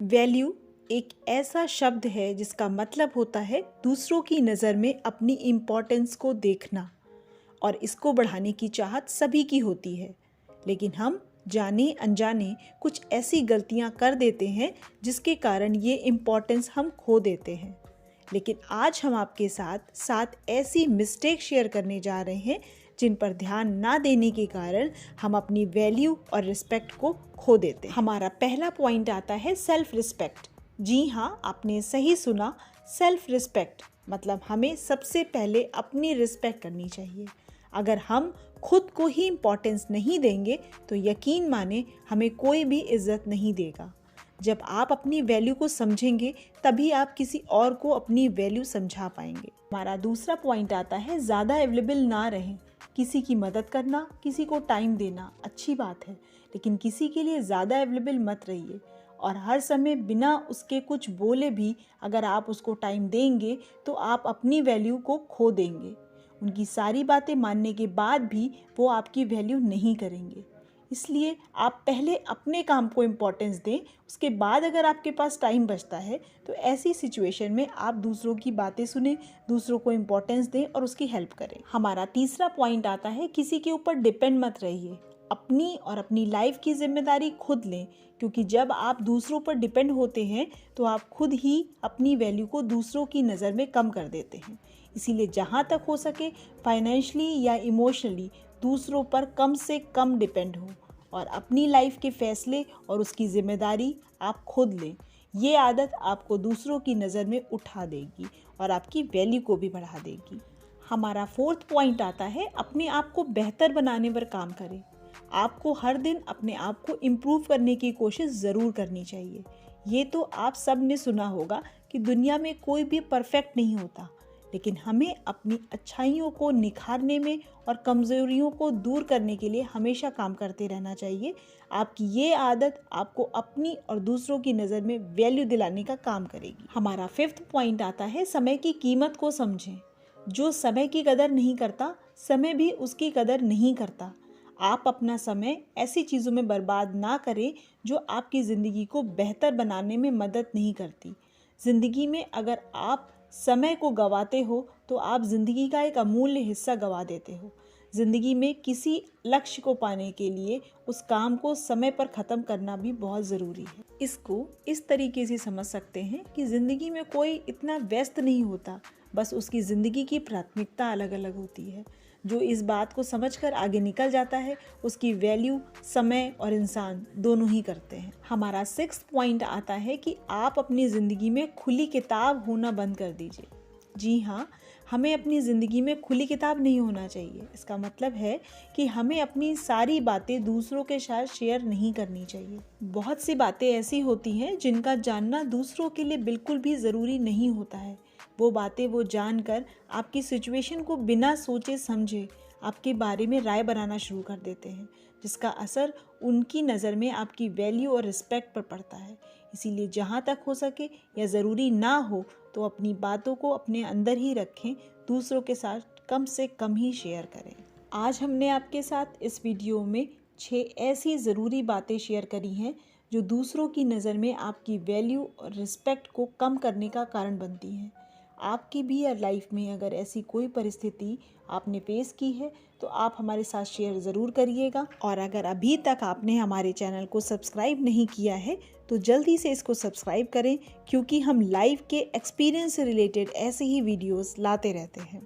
Value एक ऐसा शब्द है जिसका मतलब होता है दूसरों की नज़र में अपनी इम्पोर्टेंस को देखना, और इसको बढ़ाने की चाहत सभी की होती है। लेकिन हम जाने अनजाने कुछ ऐसी गलतियां कर देते हैं जिसके कारण ये इम्पोर्टेंस हम खो देते हैं। लेकिन आज हम आपके साथ 7 ऐसी मिस्टेक शेयर करने जा रहे हैं जिन पर ध्यान ना देने के कारण हम अपनी वैल्यू और रिस्पेक्ट को खो देते हैं। हमारा पहला पॉइंट आता है सेल्फ रिस्पेक्ट। जी हाँ, आपने सही सुना, सेल्फ रिस्पेक्ट मतलब हमें सबसे पहले अपनी रिस्पेक्ट करनी चाहिए। अगर हम खुद को ही इम्पोर्टेंस नहीं देंगे तो यकीन माने हमें कोई भी इज्जत नहीं देगा। जब आप अपनी वैल्यू को समझेंगे तभी आप किसी और को अपनी वैल्यू समझा पाएंगे। हमारा दूसरा पॉइंट आता है ज़्यादा अवेलेबल ना रहें। किसी की मदद करना, किसी को टाइम देना अच्छी बात है, लेकिन किसी के लिए ज़्यादा अवेलेबल मत रहिए। और हर समय बिना उसके कुछ बोले भी अगर आप उसको टाइम देंगे तो आप अपनी वैल्यू को खो देंगे। उनकी सारी बातें मानने के बाद भी वो आपकी वैल्यू नहीं करेंगे। इसलिए आप पहले अपने काम को इम्पोर्टेंस दें, उसके बाद अगर आपके पास टाइम बचता है तो ऐसी सिचुएशन में आप दूसरों की बातें सुनें, दूसरों को इम्पोर्टेंस दें और उसकी हेल्प करें। हमारा तीसरा पॉइंट आता है किसी के ऊपर डिपेंड मत रहिए। अपनी और अपनी लाइफ की जिम्मेदारी खुद लें, क्योंकि जब आप दूसरों पर डिपेंड होते हैं तो आप खुद ही अपनी वैल्यू को दूसरों की नज़र में कम कर देते हैं। इसीलिए जहाँ तक हो सके फाइनेंशियली या इमोशनली दूसरों पर कम से कम डिपेंड हो और अपनी लाइफ के फैसले और उसकी जिम्मेदारी आप खुद लें। ये आदत आपको दूसरों की नज़र में उठा देगी और आपकी वैल्यू को भी बढ़ा देगी। हमारा फोर्थ पॉइंट आता है अपने आप को बेहतर बनाने पर काम करें। आपको हर दिन अपने आप को इम्प्रूव करने की कोशिश ज़रूर करनी चाहिए। ये तो आप सब ने सुना होगा कि दुनिया में कोई भी परफेक्ट नहीं होता, लेकिन हमें अपनी अच्छाइयों को निखारने में और कमज़ोरियों को दूर करने के लिए हमेशा काम करते रहना चाहिए। आपकी ये आदत आपको अपनी और दूसरों की नज़र में वैल्यू दिलाने का काम करेगी। हमारा फिफ्थ पॉइंट आता है समय की कीमत को समझें। जो समय की कदर नहीं करता, समय भी उसकी कदर नहीं करता। आप अपना समय ऐसी चीज़ों में बर्बाद ना करें जो आपकी ज़िंदगी को बेहतर बनाने में मदद नहीं करती। ज़िंदगी में अगर आप समय को गंवाते हो तो आप ज़िंदगी का एक अमूल्य हिस्सा गंवा देते हो। ज़िंदगी में किसी लक्ष्य को पाने के लिए उस काम को समय पर ख़त्म करना भी बहुत ज़रूरी है। इसको इस तरीके से समझ सकते हैं कि ज़िंदगी में कोई इतना व्यस्त नहीं होता, बस उसकी ज़िंदगी की प्राथमिकता अलग अलग होती है। जो इस बात को समझकर आगे निकल जाता है उसकी वैल्यू समय और इंसान दोनों ही करते हैं। हमारा सिक्स्थ पॉइंट आता है कि आप अपनी ज़िंदगी में खुली किताब होना बंद कर दीजिए। जी हाँ, हमें अपनी ज़िंदगी में खुली किताब नहीं होना चाहिए। इसका मतलब है कि हमें अपनी सारी बातें दूसरों के साथ शेयर नहीं करनी चाहिए। बहुत सी बातें ऐसी होती हैं जिनका जानना दूसरों के लिए बिल्कुल भी ज़रूरी नहीं होता है। वो बातें वो जानकर आपकी सिचुएशन को बिना सोचे समझे आपके बारे में राय बनाना शुरू कर देते हैं, जिसका असर उनकी नज़र में आपकी वैल्यू और रिस्पेक्ट पर पड़ता है। इसीलिए जहाँ तक हो सके या ज़रूरी ना हो तो अपनी बातों को अपने अंदर ही रखें, दूसरों के साथ कम से कम ही शेयर करें। आज हमने आपके साथ इस वीडियो में 6 ऐसी ज़रूरी बातें शेयर करी हैं जो दूसरों की नज़र में आपकी वैल्यू और रिस्पेक्ट को कम करने का कारण बनती हैं। आपकी भी लाइफ में अगर ऐसी कोई परिस्थिति आपने फेस की है तो आप हमारे साथ शेयर ज़रूर करिएगा। और अगर अभी तक आपने हमारे चैनल को सब्सक्राइब नहीं किया है तो जल्दी से इसको सब्सक्राइब करें, क्योंकि हम लाइफ के एक्सपीरियंस से रिलेटेड ऐसे ही वीडियोस लाते रहते हैं।